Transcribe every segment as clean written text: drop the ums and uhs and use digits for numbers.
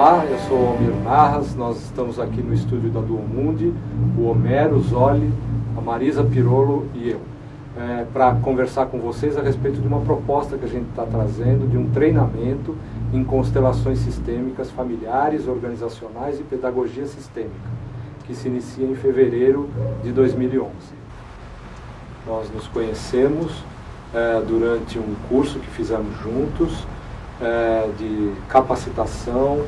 Olá, eu sou o Almir Narras, nós estamos aqui no estúdio da Duomundi, o Homero, o Zoli, a Marisa Pirolo e eu, para conversar com vocês a respeito de uma proposta que a gente está trazendo, de um treinamento em constelações sistêmicas familiares, organizacionais e pedagogia sistêmica, que se inicia em fevereiro de 2011. Nós nos conhecemos durante um curso que fizemos juntos, de capacitação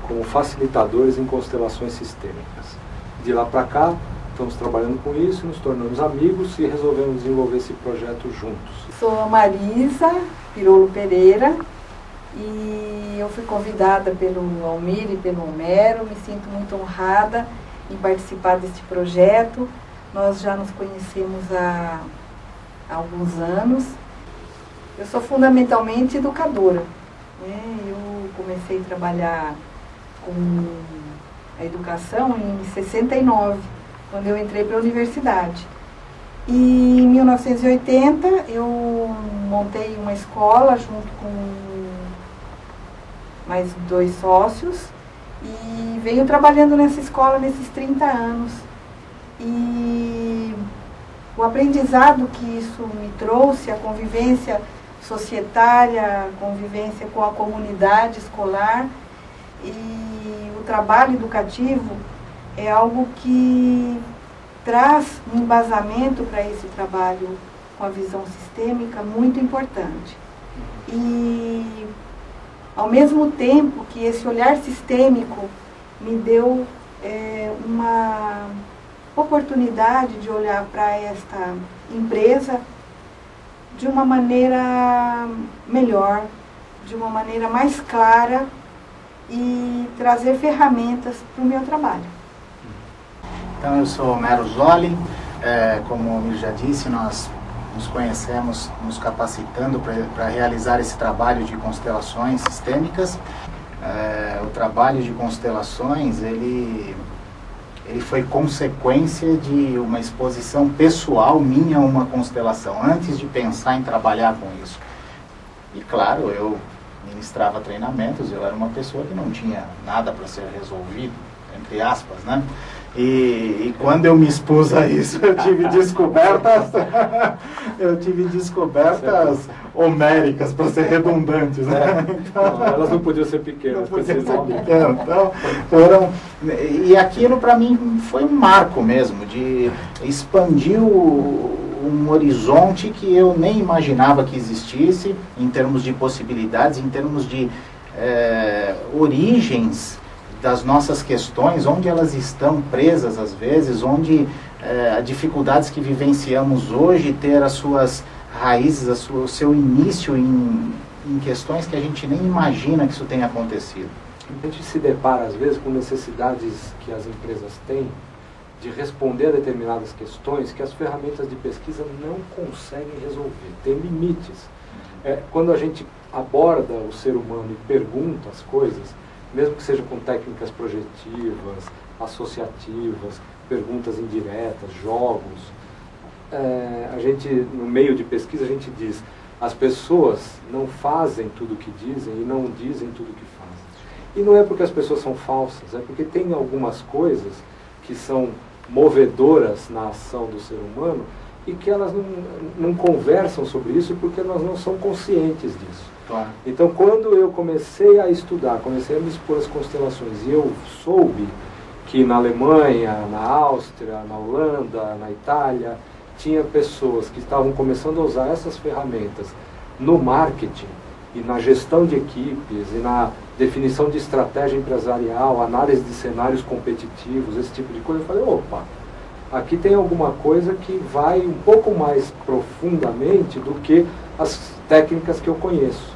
como facilitadores em constelações sistêmicas. De lá para cá, estamos trabalhando com isso, nos tornamos amigos e resolvemos desenvolver esse projeto juntos. Sou a Marisa Pirolo Pereira e eu fui convidada pelo Almir e pelo Homero. Me sinto muito honrada em participar deste projeto. Nós já nos conhecemos há alguns anos. Eu sou fundamentalmente educadora. Eu comecei a trabalhar com a educação em 69, quando eu entrei para a universidade. E em 1980 eu montei uma escola junto com mais 2 sócios e venho trabalhando nessa escola nesses 30 anos. E o aprendizado que isso me trouxe, a convivência societária, a convivência com a comunidade escolar e o trabalho educativo é algo que traz um embasamento para esse trabalho com a visão sistêmica muito importante. E ao mesmo tempo que esse olhar sistêmico me deu uma oportunidade de olhar para esta empresa de uma maneira melhor, de uma maneira mais clara e trazer ferramentas para o meu trabalho. Então, eu sou Homero Zoli, como eu já disse, nós nos conhecemos nos capacitando para realizar esse trabalho de constelações sistêmicas. O trabalho de constelações, ele foi consequência de uma exposição pessoal minha a uma constelação, antes de pensar em trabalhar com isso. E claro, eu ministrava treinamentos, eu era uma pessoa que não tinha nada para ser resolvido, entre aspas, né? E quando eu me expus a isso, eu tive descobertas homéricas, para ser redundantes, né? Então, não, elas não podiam ser pequenas. E aquilo para mim foi um marco mesmo, de expandir um horizonte que eu nem imaginava que existisse, em termos de possibilidades, em termos de origens das nossas questões, onde elas estão presas às vezes, onde as dificuldades que vivenciamos hoje ter as suas raízes, o seu início em questões que a gente nem imagina que isso tenha acontecido. A gente se depara às vezes com necessidades que as empresas têm de responder a determinadas questões que as ferramentas de pesquisa não conseguem resolver, tem limites. Quando a gente aborda o ser humano e pergunta as coisas, mesmo que seja com técnicas projetivas, associativas, perguntas indiretas, jogos, a gente, no meio de pesquisa, a gente diz, as pessoas não fazem tudo o que dizem e não dizem tudo o que fazem. E não é porque as pessoas são falsas, é porque tem algumas coisas que são movedoras na ação do ser humano e que elas não conversam sobre isso porque elas não são conscientes disso. Claro. Então, quando eu comecei a estudar, comecei a me expor às constelações e eu soube que na Alemanha, na Áustria, na Holanda, na Itália, tinha pessoas que estavam começando a usar essas ferramentas no marketing e na gestão de equipes e na definição de estratégia empresarial, análise de cenários competitivos, esse tipo de coisa, eu falei, opa, aqui tem alguma coisa que vai um pouco mais profundamente do que as técnicas que eu conheço.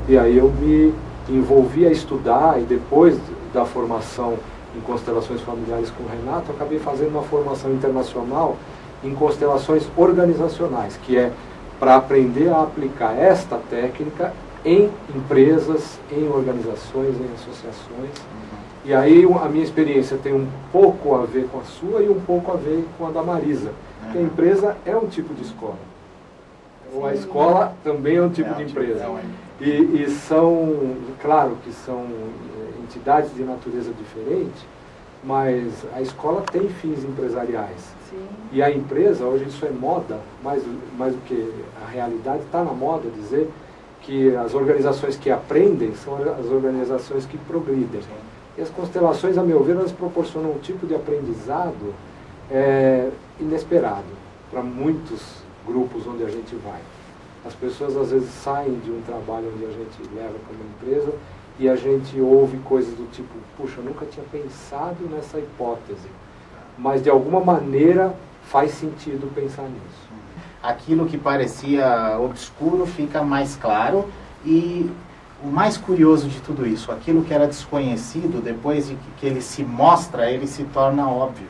E aí eu me envolvi a estudar e depois da formação em constelações familiares com o Renato, eu acabei fazendo uma formação internacional em constelações organizacionais, que é para aprender a aplicar esta técnica em empresas, em organizações, em associações. E aí a minha experiência tem um pouco a ver com a sua e um pouco a ver com a da Marisa. Porque a empresa é um tipo de escola. Ou a escola também é um tipo de empresa. E são, claro que são entidades de natureza diferente, mas a escola tem fins empresariais. Sim. E a empresa, hoje isso é moda, mais do que a realidade, está na moda dizer que as organizações que aprendem são as organizações que progridem. E as constelações, a meu ver, elas proporcionam um tipo de aprendizado inesperado para muitos grupos onde a gente vai. As pessoas às vezes saem de um trabalho onde a gente leva para uma empresa e a gente ouve coisas do tipo, puxa, eu nunca tinha pensado nessa hipótese, mas de alguma maneira faz sentido pensar nisso. Aquilo que parecia obscuro fica mais claro, e o mais curioso de tudo isso, aquilo que era desconhecido, depois de que ele se mostra, ele se torna óbvio.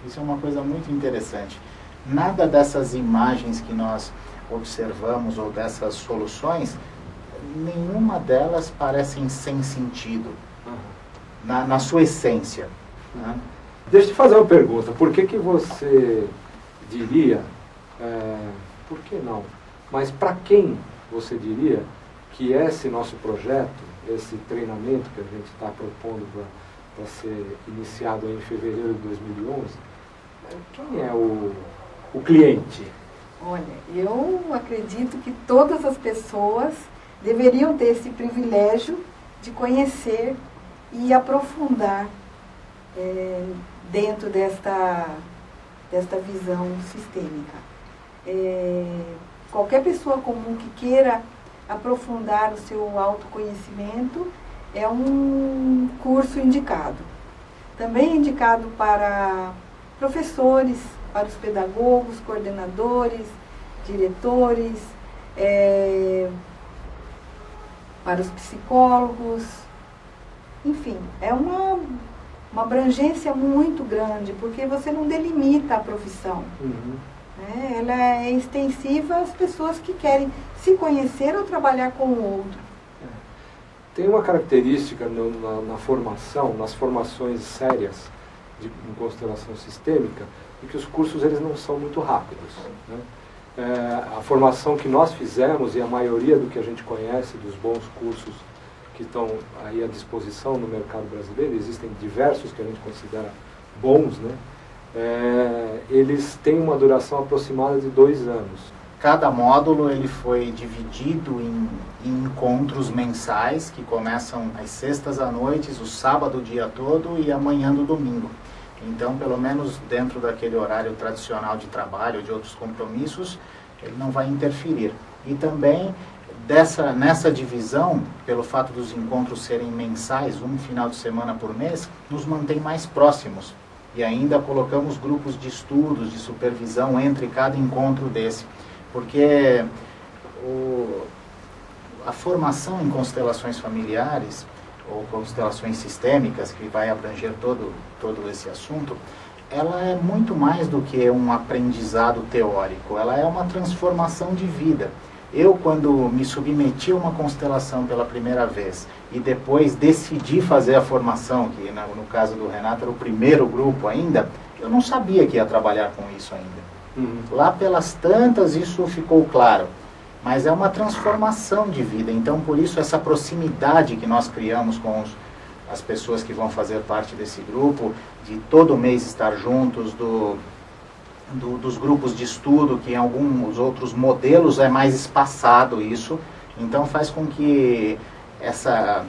Isso é uma coisa muito interessante. Nada dessas imagens que nós observamos ou dessas soluções, nenhuma delas parecem sem sentido, na sua essência. Né? Deixa eu te fazer uma pergunta. Por que você diria, por que não? Mas para quem você diria que esse nosso projeto, esse treinamento que a gente está propondo para ser iniciado em fevereiro de 2011, quem é o cliente? Olha, eu acredito que todas as pessoas deveriam ter esse privilégio de conhecer e aprofundar dentro desta visão sistêmica. Qualquer pessoa comum que queira aprofundar o seu autoconhecimento é um curso indicado. Também é indicado para professores, para os pedagogos, coordenadores, diretores, para os psicólogos, enfim, é uma abrangência muito grande, porque você não delimita a profissão. Né? Ela é extensiva às pessoas que querem se conhecer ou trabalhar com o outro. Tem uma característica na formação, nas formações sérias em constelação sistêmica, e que os cursos eles não são muito rápidos. Né? A formação que nós fizemos, e a maioria do que a gente conhece, dos bons cursos que estão aí à disposição no mercado brasileiro, existem diversos que a gente considera bons, né? Eles têm uma duração aproximada de 2 anos. Cada módulo ele foi dividido em encontros mensais, que começam às sextas à noite, o sábado o dia todo e amanhã do domingo. Então, pelo menos dentro daquele horário tradicional de trabalho, de outros compromissos, ele não vai interferir. E também, nessa divisão, pelo fato dos encontros serem mensais, um final de semana por mês, nos mantém mais próximos. E ainda colocamos grupos de estudos, de supervisão entre cada encontro desse. Porque a formação em constelações familiares, ou constelações sistêmicas, que vai abranger todo esse assunto, ela é muito mais do que um aprendizado teórico, ela é uma transformação de vida. Eu, quando me submeti a uma constelação pela primeira vez, e depois decidi fazer a formação, que no caso do Renato era o primeiro grupo ainda, eu não sabia que ia trabalhar com isso ainda. Lá pelas tantas isso ficou claro. Mas é uma transformação de vida, então por isso essa proximidade que nós criamos com as pessoas que vão fazer parte desse grupo, de todo mês estar juntos, dos grupos de estudo, que em alguns outros modelos é mais espaçado isso, então faz com que essa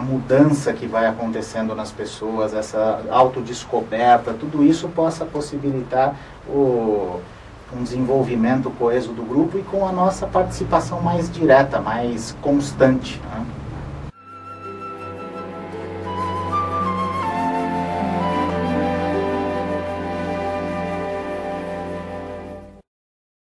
mudança que vai acontecendo nas pessoas, essa autodescoberta, tudo isso possa possibilitar um desenvolvimento coeso do grupo e com a nossa participação mais direta, mais constante. Né?